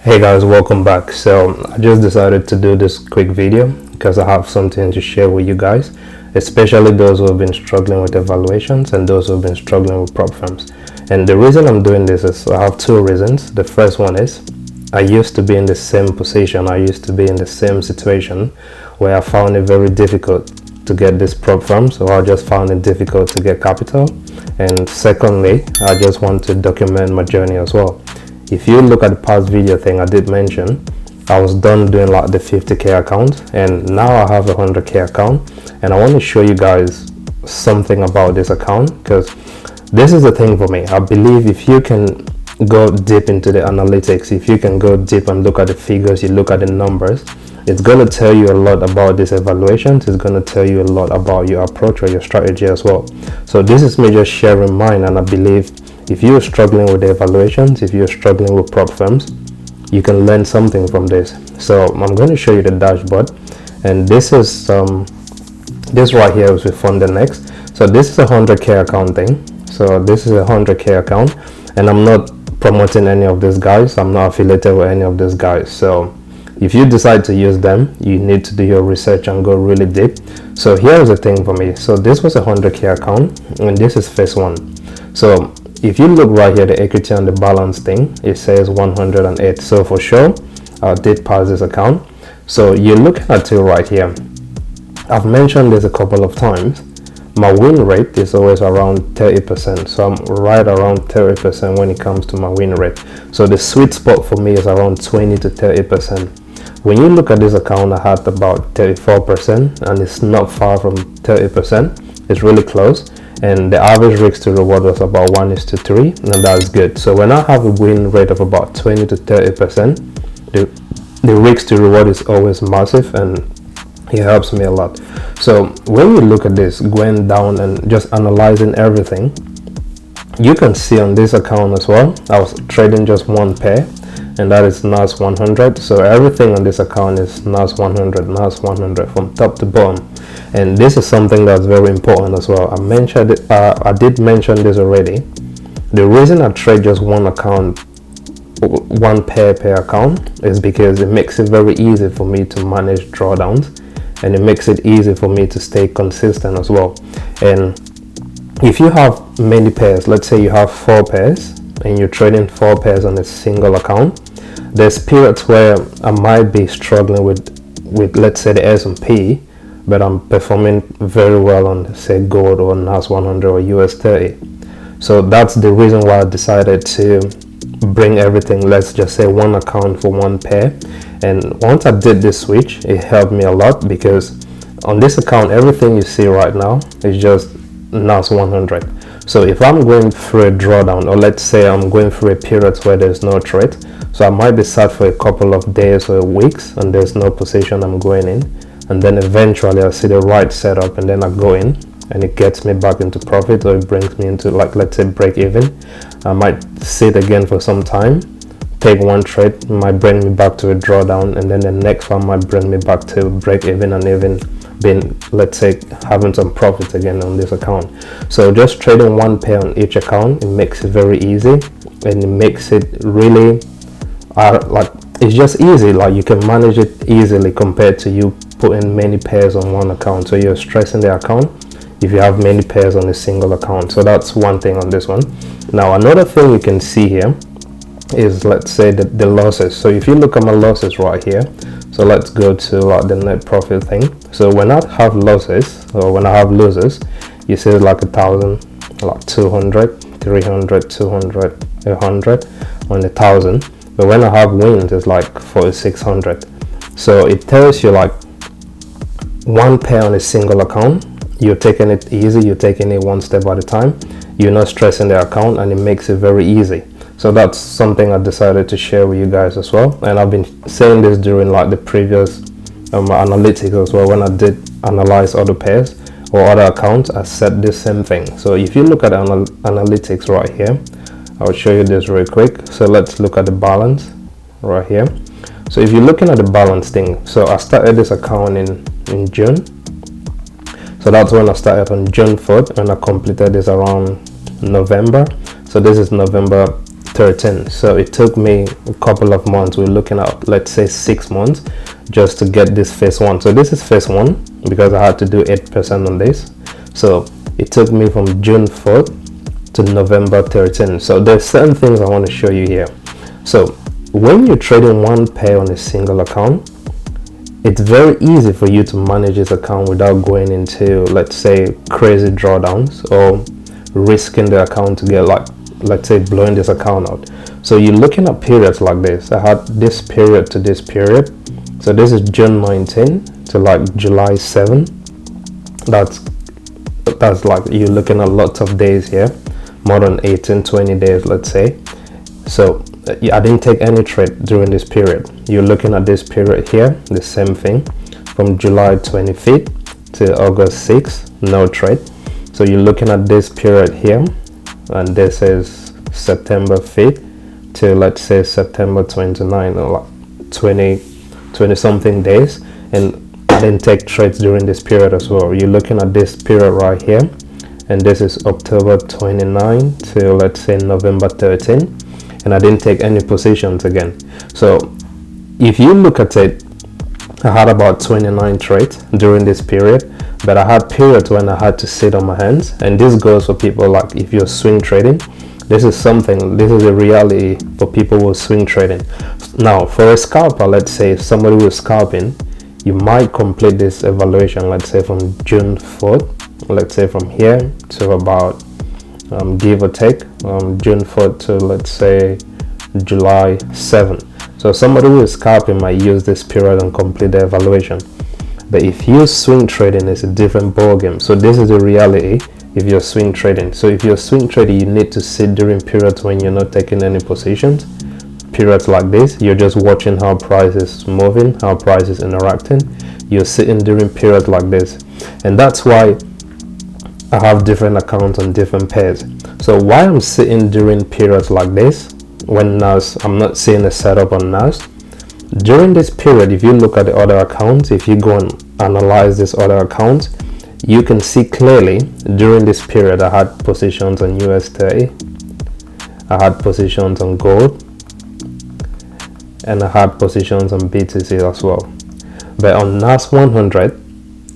Hey guys, welcome back. So I just decided to do this quick video because I have something to share with you guys, especially those who have been struggling with evaluations and those who have been struggling with prop firms. And the reason I'm doing this is I have two reasons. The first one is I used to be in the same position, I used to be in the same situation where I found it very difficult to get this prop firm, so I just found it difficult to get capital. And secondly, I just want to document my journey as well. If you look at the past video thing, I did mention I was done doing like the 50k account, and now I have a 100k account, and I want to show you guys something about this account, because this is the thing for me. I believe if you can go deep into the analytics, if you can go deep and look at the figures, you look at the numbers, it's going to tell you a lot about these evaluations. It's going to tell you a lot about your approach or your strategy as well. So this is me just sharing mine, and I believe if you're struggling with the evaluations, if you're struggling with prop firms, you can learn something from this. So I'm going to show you the dashboard, and this is this right here is with FundedNext. So this is a 100k account thing. So this is a 100k account, and I'm not promoting any of these guys. I'm not affiliated with any of these guys. So if you decide to use them, you need to do your research and go really deep. So here's the thing for me. So this was a 100k account, and this is phase one. So if you look right here, the equity and the balance thing, it says 108. So for sure, I did pass this account. So you're looking at it right here. I've mentioned this a couple of times. My win rate is always around 30%. So I'm right around 30% when it comes to my win rate. So the sweet spot for me is around 20 to 30%. When you look at this account, I had about 34%, and it's not far from 30%. It's really close. And the average risk to reward was about 1:3, and that's good. So when I have a win rate of about 20 to 30%, the risk to reward is always massive, and it helps me a lot. So when you look at this, going down and just analyzing everything, you can see on this account as well, I was trading just one pair, and that is NAS 100. So everything on this account is NAS 100 from top to bottom. And this is something that's very important as well. I did mention this already. The reason I trade just one account, one pair per account, is because it makes it very easy for me to manage drawdowns, and it makes it easy for me to stay consistent as well. And if you have many pairs, let's say you have 4 pairs and you're trading 4 pairs on a single account, there's periods where I might be struggling with let's say the S&P, but I'm performing very well on, say, gold or NAS 100 or US 30. So that's the reason why I decided to bring everything, let's just say, one account for one pair. And once I did this switch, it helped me a lot, because on this account, everything you see right now is just NAS 100. So if I'm going through a drawdown, or let's say I'm going through a period where there's no trade, so I might be sat for a couple of days or weeks and there's no position I'm going in, and then eventually I see the right setup, and then I go in and it gets me back into profit, or it brings me into, like, let's say, break even. I might sit again for some time, take one trade, it might bring me back to a drawdown, and then the next one might bring me back to break even, and even been, let's say, having some profit again on this account. So just trading one pair on each account, it makes it very easy, and it makes it really like, it's just easy. Like, you can manage it easily compared to you putting many pairs on one account. So you're stressing the account if you have many pairs on a single account. So that's one thing on this one. Now another thing you can see here is, let's say, the losses. So if you look at my losses right here, so let's go to the net profit thing. So when I have losses, or when I have losses, you see like 1,000, like 200, 300, 200, 100, on 1,000. But when I have wins, it's like 4,600. So it tells you, like, one pair on a single account, you're taking it easy, you're taking it one step at a time, you're not stressing the account, and it makes it very easy. So that's something I decided to share with you guys as well. And I've been saying this during, like, the previous analytics as well. When I did analyze other pairs or other accounts, I said the same thing. So if you look at analytics right here, I'll show you this real quick. So let's look at the balance right here. So if you're looking at the balance thing, so I started this account in June. So that's when I started, on June 4th, and I completed this around November. So this is November 13. So it took me a couple of months. We're looking at, let's say, 6 months just to get this phase 1. So this is phase 1 because I had to do 8% on this. So it took me from June 4th to November 13. So there's certain things I want to show you here. So when you're trading one pair on a single account, it's very easy for you to manage this account without going into, let's say, crazy drawdowns or risking the account to get, like, let's say, blowing this account out. So you're looking at periods like this. I had this period to this period. So this is June 19 to like July 7. That's like, you're looking at lots of days here, more than 18-20 days, let's say. So I didn't take any trade during this period. You're looking at this period here, the same thing, from July 25th to August 6th, no trade. So you're looking at this period here, and this is September 5th to, let's say, September 29, or like 20 something days, and I didn't take trades during this period as well. You're looking at this period right here, and this is October 29 to, let's say, November 13, and I didn't take any positions again. So if you look at it, I had about 29 trades during this period, but I had periods when I had to sit on my hands. And this goes for people, like, if you're swing trading, this is a reality for people who are swing trading. Now for a scalper, let's say somebody who is scalping, you might complete this evaluation, let's say from June 4th, let's say from here to about give or take June 4th to, let's say, July 7. So somebody who is scalping might use this period and complete the evaluation. But if you swing trading, it's a different ballgame. So this is the reality if you're swing trading. So if you're swing trading, you need to sit during periods when you're not taking any positions. Periods like this, you're just watching how price is moving, how price is interacting. You're sitting during periods like this. And that's why I have different accounts on different pairs. So why I'm sitting during periods like this, when NAS, I'm not seeing a setup on NAS. During this period, if you look at the other accounts, if you go and analyze this other accounts, you can see clearly during this period I had positions on US30, I had positions on gold, and I had positions on BTC as well. But on NAS 100,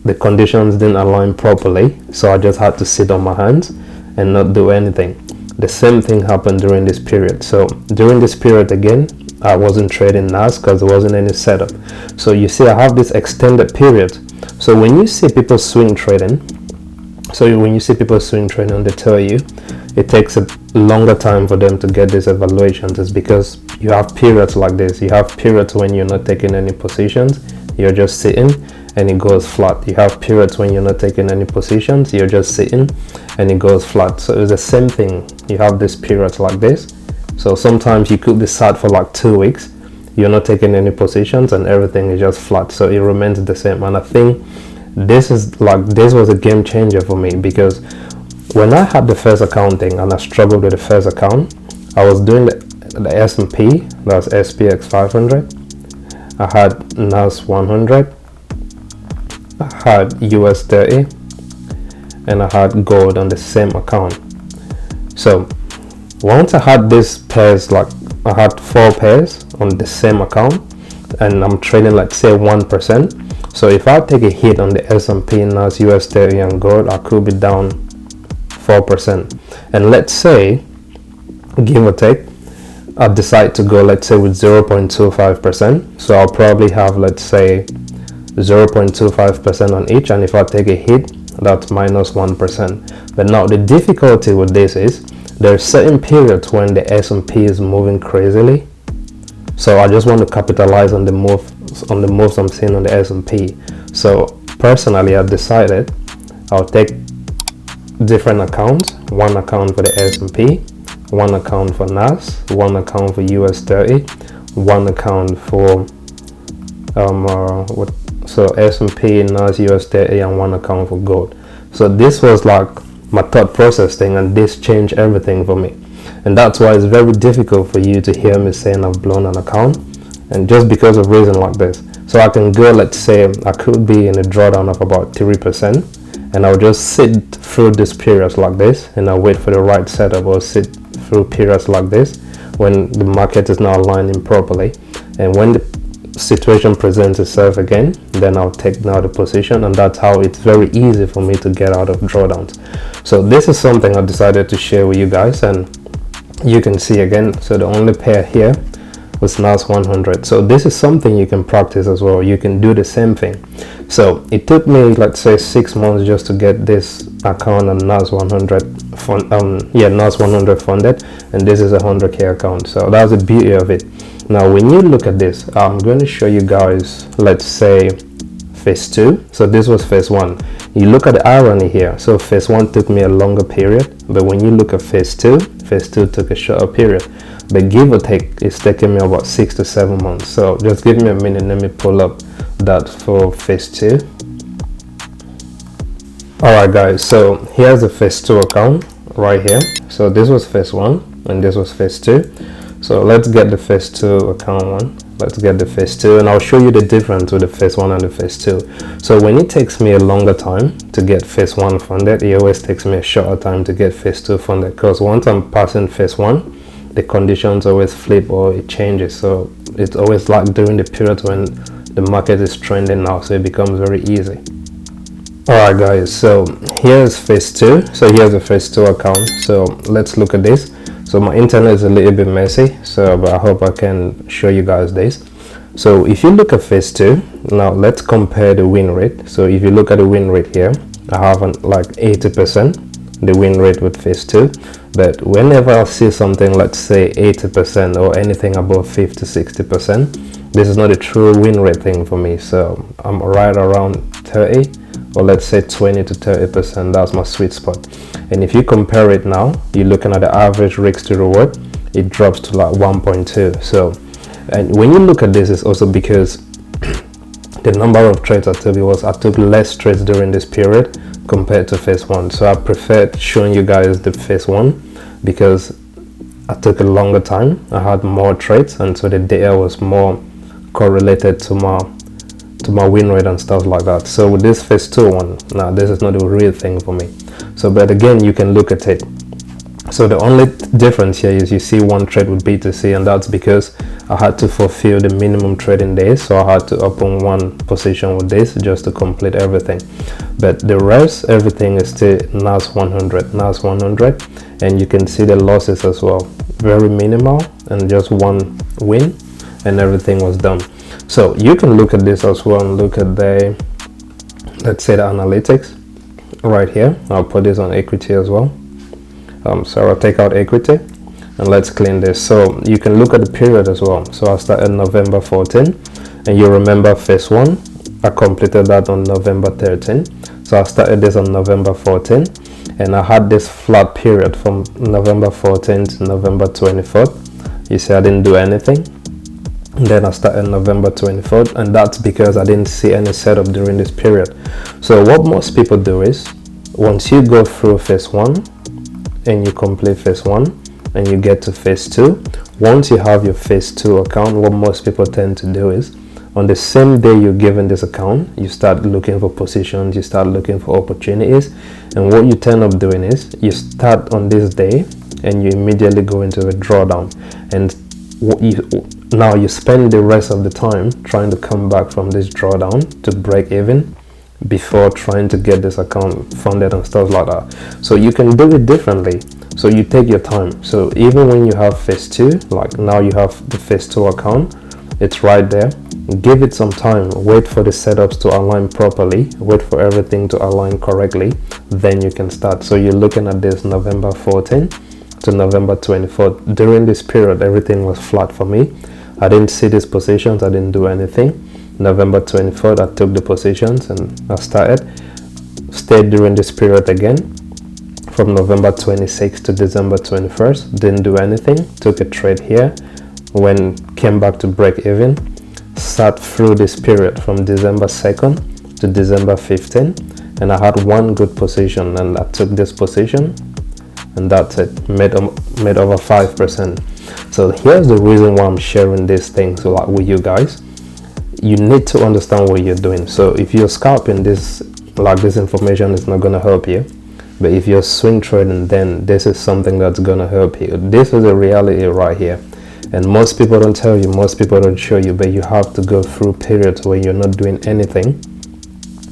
the conditions didn't align properly, so I just had to sit on my hands and not do anything. The same thing happened during this period. So during this period again, I wasn't trading NAS because there wasn't any setup. So you see, I have this extended period. So when you see people swing trading, and they tell you it takes a longer time for them to get these evaluations, is because you have periods like this. You have periods when you're not taking any positions, you're just sitting and it goes flat. You have periods when you're not taking any positions, you're just sitting and it goes flat. So it's the same thing. You have this periods like this. So sometimes you could be sat for like 2 weeks, you're not taking any positions, and everything is just flat. So it remains the same. And I think this was a game changer for me, because when I had the first accounting and I struggled with the first account, I was doing the S&P, that's SPX 500. I had NAS 100, I had US 30, and I had gold on the same account. So once I had these pairs, like I had 4 pairs on the same account, and I'm trading, let's say, 1%. So if I take a hit on the S&P, NAS, US 30 and gold, I could be down 4%. And let's say, give or take, I decide to go, let's say, with 0.25%. So I'll probably have, let's say, 0.25% on each, and if I take a hit, that's minus 1%. But now the difficulty with this is there are certain periods when the S&P is moving crazily. So I just want to capitalize on the moves I'm seeing on the S&P. So personally, I decided I'll take different accounts. One account for the S&P, one account for NAS, one account for US 30, one account for so S&P, NAS, US 30, and one account for gold. So this was like my thought process thing, and this changed everything for me. And that's why it's very difficult for you to hear me saying I've blown an account, and just because of reason like this. So I can go, let's say I could be in a drawdown of about 3%, and I'll just sit through this periods like this, and I'll wait for the right setup, or sit through periods like this when the market is not aligning properly, and when the situation presents itself again, then I'll take now the position, and that's how it's very easy for me to get out of drawdowns. So this is something I decided to share with you guys, and you can see again, so the only pair here was NAS 100. So this is something you can practice as well. You can do the same thing. So it took me, let's say, 6 months just to get this account on NAS 100 NAS 100 funded, and this is a 100K account. So that's the beauty of it. Now when you look at this, I'm going to show you guys, let's say, phase 2. So this was phase 1. You look at the irony here. So phase 1 took me a longer period, but when you look at phase 2 took a shorter period. But give or take, it's taking me about 6 to 7 months. So just give me a minute, let me pull up that for phase 2. Alright guys, so here's the phase 2 account right here. So this was phase 1 and this was phase 2. So let's get the phase 2 account one. Let's get the phase 2, and I'll show you the difference with the phase 1 and the phase 2. So when it takes me a longer time to get phase 1 funded, it always takes me a shorter time to get phase 2 funded, because once I'm passing phase 1, the conditions always flip or it changes. So it's always like during the period when the market is trending now, so it becomes very easy. Alright guys, so here's phase 2. So here's the phase 2 account. So let's look at this. So my internet is a little bit messy, so but I hope I can show you guys this. So if you look at phase 2, now let's compare the win rate. So if you look at the win rate here, I have like 80% the win rate with phase 2. But whenever I see something, let's say 80% or anything above 50-60%, this is not a true win rate thing for me. So I'm right around 30, or let's say 20 to 30%. That's my sweet spot. And if you compare it now, you're looking at the average risk to reward, it drops to like 1.2. So, and when you look at this, it's also because the number of trades I took less trades during this period compared to phase 1. So I preferred showing you guys the phase 1 because I took a longer time, I had more trades, and so the data was more correlated to my win rate and stuff like that. So with this phase 2 one, now this is not a real thing for me. So but again, you can look at it. So the only difference here is you see one trade with BTC, and that's because I had to fulfill the minimum trading days, so I had to open one position with this just to complete everything. But the rest, everything is still NAS 100, and you can see the losses as well, very minimal, and just one win, and everything was done. So you can look at this as well and look at the, let's say, the analytics right here. I'll put this on equity as well. So I'll take out equity and let's clean this. So you can look at the period as well. So I started November 14, and you remember phase 1, I completed that on November 13. So I started this on November 14, and I had this flat period from November 14 to November 24th. You see I didn't do anything. And then I started November 24th, and that's because I didn't see any setup during this period. So what most people do is, once you go through phase 1 and you complete phase 1 and you get to phase 2, once you have your phase 2 account, what most people tend to do is, on the same day you're given this account, you start looking for positions, you start looking for opportunities, and what you turn up doing is, you start on this day and you immediately go into a drawdown, and now you spend the rest of the time trying to come back from this drawdown to break even before trying to get this account funded and stuff like that. So you can do it differently. So you take your time. So even when you have phase 2, like now you have the phase 2 account, it's right there. Give it some time, wait for the setups to align properly, wait for everything to align correctly, then you can start. So you're looking at this November 14 to November 24th. During this period, everything was flat for me. I didn't see these positions, I didn't do anything. November 24th, I took the positions and I stayed during this period again. From November 26th to December 21st, didn't do anything, took a trade here, came back to break even, sat through this period from December 2nd to December 15th, and I had one good position, and I took this position, and that's it, made over 5%. So here's the reason why I'm sharing these things with you guys. You need to understand what you're doing. So if you're scalping this, this information is not going to help you. But if you're swing trading, then this is something that's gonna help you. This is a reality right here, and most people don't tell you, most people don't show you, but you have to go through periods where you're not doing anything.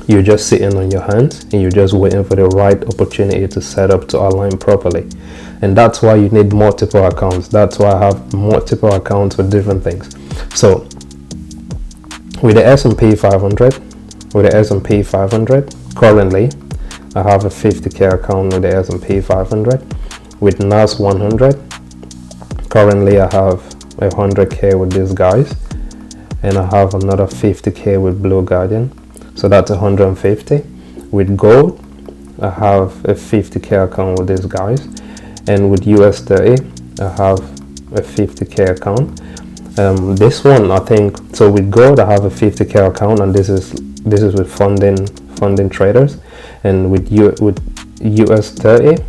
You're just sitting on your hands and you're just waiting for the right opportunity to set up to align properly. And that's why you need multiple accounts. That's why I have multiple accounts for different things. So with the S&P 500, currently I have a 50k account with the S&P 500. With NAS 100, currently I have 100k with these guys, and I have another 50k with Blue Guardian, so that's 150. With gold, I have a 50k account with these guys, and with US 30, I have a 50k account. This one, I think, so with gold I have a 50k account, and this is with funding traders. And with US 30,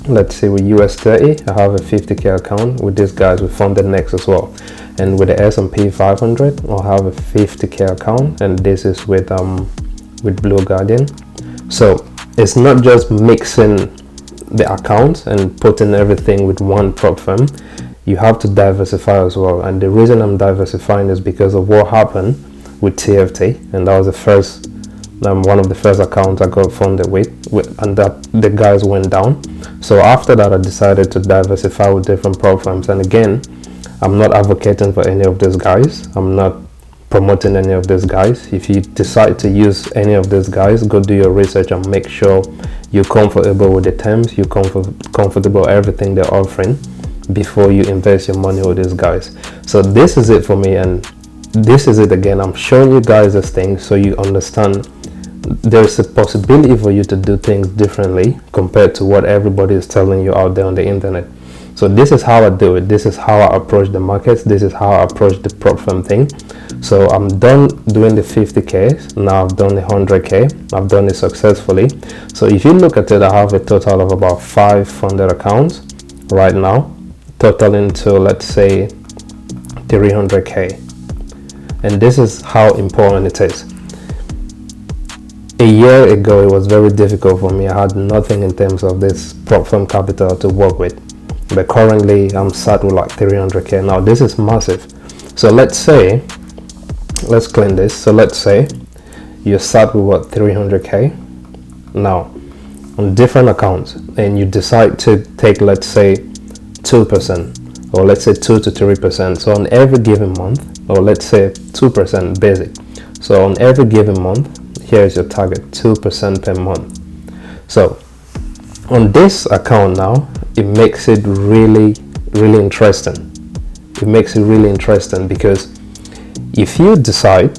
let's see, with US 30 I have a 50k account with these guys with FundedNext as well. And with the S&P 500 I'll have a 50k account, and this is with Blue Guardian. So it's not just mixing the accounts and putting everything with one prop firm. You have to diversify as well, and the reason I'm diversifying is because of what happened with TFT, and that was the first one of the first accounts I got funded with, and that the guys went down. So after that I decided to diversify with different prop firms. And again, I'm not advocating for any of these guys, I'm not promoting any of these guys. If you decide to use any of these guys, go do your research and make sure you're comfortable with the terms, you're comfortable everything they're offering before you invest your money with these guys. So this is it for me, and this is it again. I'm showing you guys this thing so you understand there's a possibility for you to do things differently compared to what everybody is telling you out there on the internet. So this is how I do it. This is how I approach the markets. This is how I approach the prop firm thing. So I'm done doing the 50k. Now I've done the 100k. I've done it successfully. So if you look at it, I have a total of about 5 funded accounts right now, totaling to, let's say, 300k. And this is how important it is. A year ago, it was very difficult for me. I had nothing in terms of this prop firm capital to work with. But currently, I'm sat with like 300k. Now, this is massive. So let's say, let's clean this. So let's say you're sat with what, 300k? Now, on different accounts, and you decide to take, let's say, 2%, or let's say 2 to 3%. So on every given month, or let's say 2% basic. So on every given month, here's your target, 2% per month. So on this account now, it makes it really interesting. It makes it really interesting because if you decide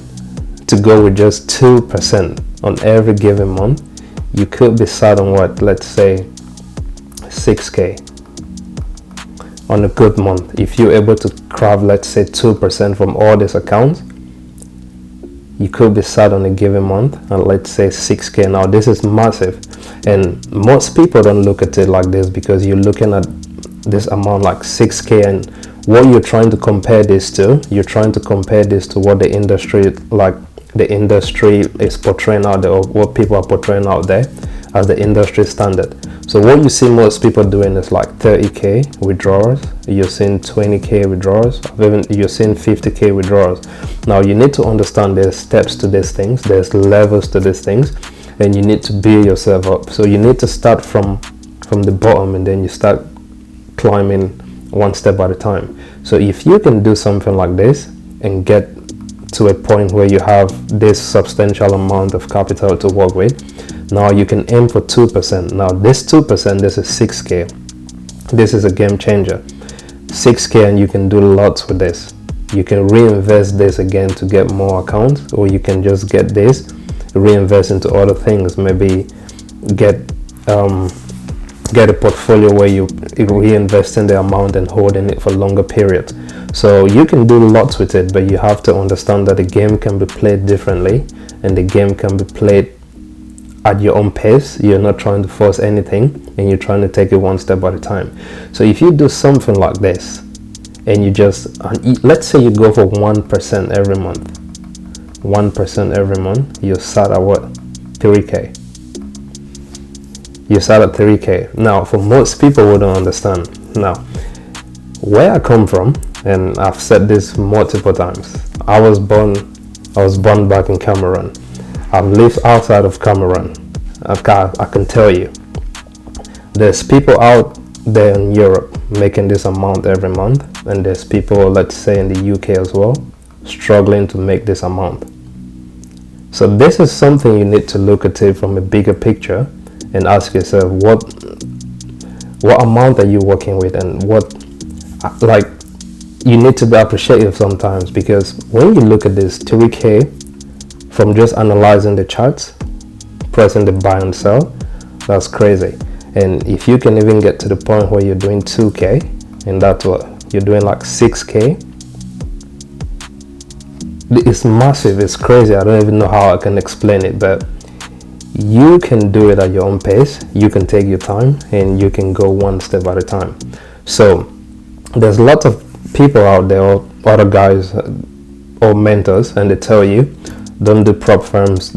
to go with just 2% on every given month, you could be sat on what, let's say 6k on a good month. If you're able to grab, let's say 2% from all these accounts, you could be sat on a given month and let's say 6k. Now this is massive, and most people don't look at it like this because you're looking at this amount like 6k, and what you're trying to compare this to, you're trying to compare this to what the industry is portraying out there, or what people are portraying out there as the industry standard. So what you see most people doing is like 30k withdrawals, you're seeing 20k withdrawals, even you're seeing 50k withdrawals. Now you need to understand there's steps to these things, there's levels to these things, and you need to build yourself up. So you need to start from the bottom, and then you start climbing one step at a time. So if you can do something like this and get to a point where you have this substantial amount of capital to work with, now you can aim for 2%. Now this 2%, this is 6k. This is a game changer. 6k, and you can do lots with this. You can reinvest this again to get more accounts, or you can just get this, reinvest into other things. Maybe get a portfolio where you reinvest in the amount and holding it for longer periods. So you can do lots with it, but you have to understand that the game can be played differently, and the game can be played at your own pace. You're not trying to force anything, and you're trying to take it one step at a time. So if you do something like this, and you just, let's say you go for 1% every month, 1% every month, you're sat at what, 3k. You start at 3K. Now, for most people who don't understand, now, where I come from, and I've said this multiple times, I was born back in Cameroon. I've lived outside of Cameroon. I can tell you, there's people out there in Europe making this amount every month, and there's people, let's say in the UK as well, struggling to make this amount. So this is something you need to look at it from a bigger picture and ask yourself, what amount are you working with, and what, like, you need to be appreciative sometimes, because when you look at this 3K from just analyzing the charts, pressing the buy and sell, that's crazy. And if you can even get to the point where you're doing 2K, and that's what you're doing, like 6K, it's massive, it's crazy. I don't even know how I can explain it, but you can do it at your own pace. You can take your time, and you can go one step at a time. So there's lots of people out there, or other guys or mentors, and they tell you, don't do prop firms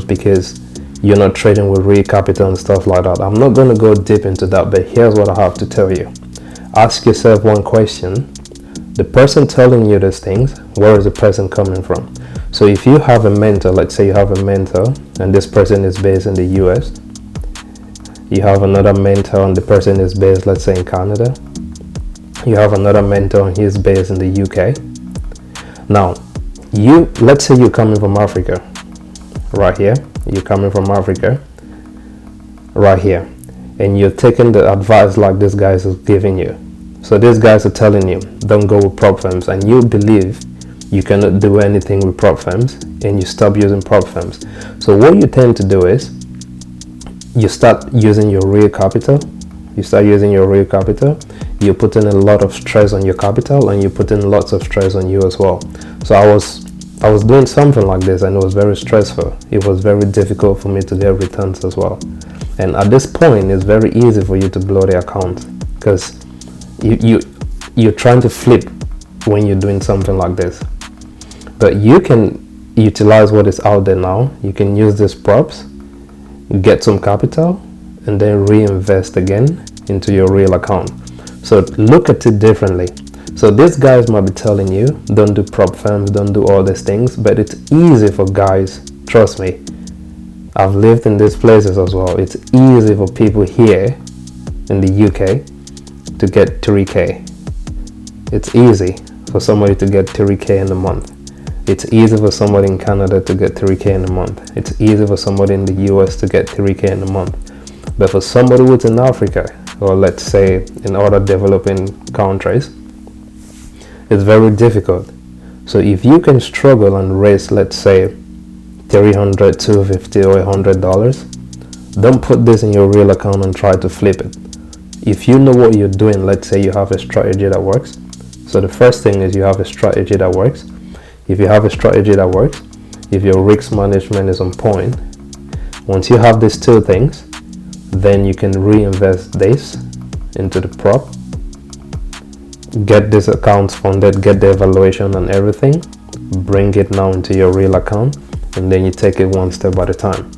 because you're not trading with real capital and stuff like that. I'm not going to go deep into that, but here's what I have to tell you. Ask yourself one question. The person telling you these things, where is the person coming from? So if you have a mentor, let's say you have a mentor and this person is based in the US, you have another mentor and the person is based, let's say, in Canada, you have another mentor and he's based in the UK. Now, let's say you're coming from Africa, right here, you're coming from Africa, right here, and you're taking the advice like this guy is giving you. So these guys are telling you, don't go with prop firms, and you believe you cannot do anything with prop firms, and you stop using prop firms. So what you tend to do is, you start using your real capital. You put in a lot of stress on your capital, and you put in lots of stress on you as well. So I was doing something like this, and it was very stressful. It was very difficult for me to get returns as well. And at this point, it's very easy for you to blow the account, because you're trying to flip when you're doing something like this. But you can utilize what is out there now. You can use these props, get some capital, and then reinvest again into your real account. So look at it differently. So these guys might be telling you, don't do prop firms, don't do all these things, but it's easy for guys, trust me. I've lived in these places as well. It's easy for people here in the UK to get 3K. It's easy for somebody to get 3K in a month. It's easy for somebody in Canada to get 3K in a month. It's easy for somebody in the US to get 3K in a month. But for somebody who's in Africa, or let's say in other developing countries, it's very difficult. So if you can struggle and raise, let's say, $300, $250 or $100, don't put this in your real account and try to flip it. If you know what you're doing, let's say you have a strategy that works. So the first thing is you have a strategy that works. If you have a strategy that works, if your risk management is on point, once you have these two things, then you can reinvest this into the prop, get these accounts funded, get the evaluation and everything, bring it now into your real account, and then you take it one step at a time.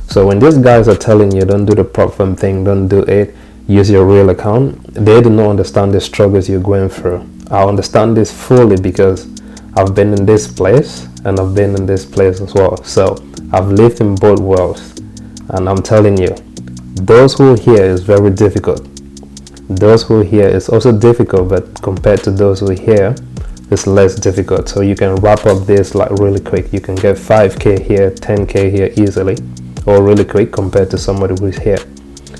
So when these guys are telling you don't do the prop firm thing, don't do it, use your real account, they do not understand the struggles you're going through. I understand this fully because I've been in this place and I've been in this place as well. So I've lived in both worlds, and I'm telling you, those who hear is very difficult. Those who hear is also difficult, but compared to those who hear, it's less difficult. So you can wrap up this like really quick. You can get 5K here, 10K here easily, or really quick compared to somebody who's here.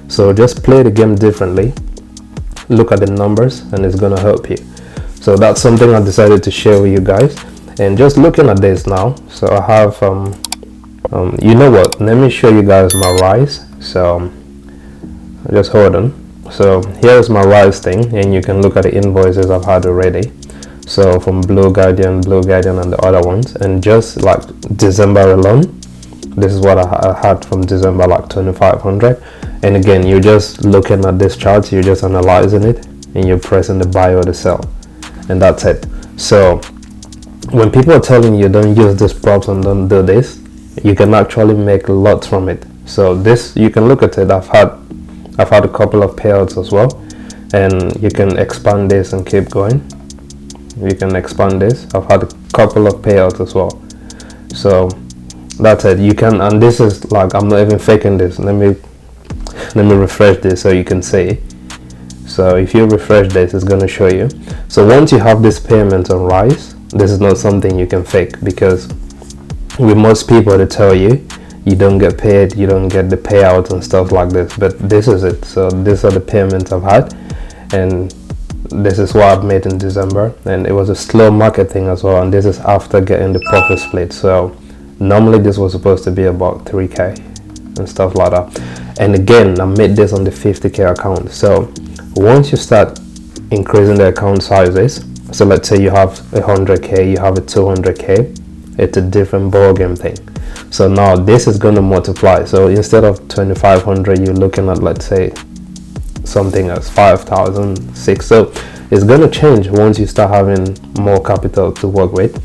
So just play the game differently. Look at the numbers, and it's gonna help you. So that's something I decided to share with you guys. And just looking at this now, so I have you know what, let me show you guys my rise. So just hold on. So here's my rise thing, and you can look at the invoices I've had already. So from Blue Guardian and the other ones, and just like December alone, this is what I had from December, like 2,500. And again, you're just looking at this chart, you're just analyzing it, and you're pressing the buy or the sell, and that's it. So when people are telling you don't use these props and don't do this, you can actually make lots from it. So this, you can look at it. I've had a couple of payouts as well, and you can expand this and keep going. You can expand this. I've had a couple of payouts as well. So that's it. You can, and this is like, I'm not even faking this. Let me refresh this so you can see. So if you refresh this, it's going to show you. So once you have this payment on Rise, this is not something you can fake, because with most people they tell you you don't get paid, you don't get the payout and stuff like this, but this is it. So these are the payments I've had, and this is what I've made in December, and it was a slow market thing as well, and this is after getting the profit split. So normally this was supposed to be about 3k and stuff like that. And again, I made this on the 50k account. So once you start increasing the account sizes, so let's say you have 100k, you have a 200k, it's a different ball game thing. So now this is going to multiply. So instead of 2500, you're looking at, let's say, something as 5006. So it's going to change once you start having more capital to work with,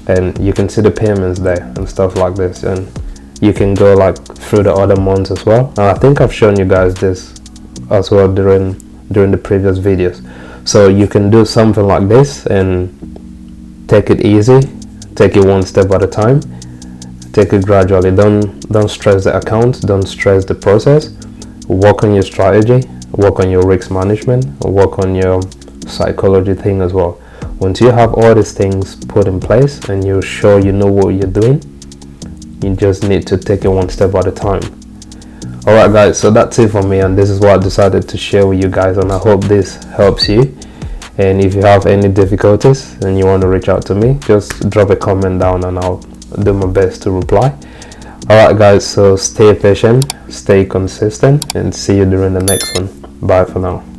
and you can see the payments there and stuff like this, and you can go like through the other months as well. And I think I've shown you guys this as well during the previous videos. So you can do something like this and take it easy, take it one step at a time, take it gradually. Don't stress the account, don't stress the process. Work on your strategy, work on your risk management, work on your psychology thing as well. Once you have all these things put in place and you're sure you know what you're doing, you just need to take it one step at a time. Alright guys, so that's it for me, and this is what I decided to share with you guys, and I hope this helps you. And if you have any difficulties and you want to reach out to me, just drop a comment down and I'll do my best to reply. Alright guys, so stay patient, stay consistent, and see you during the next one. Bye for now.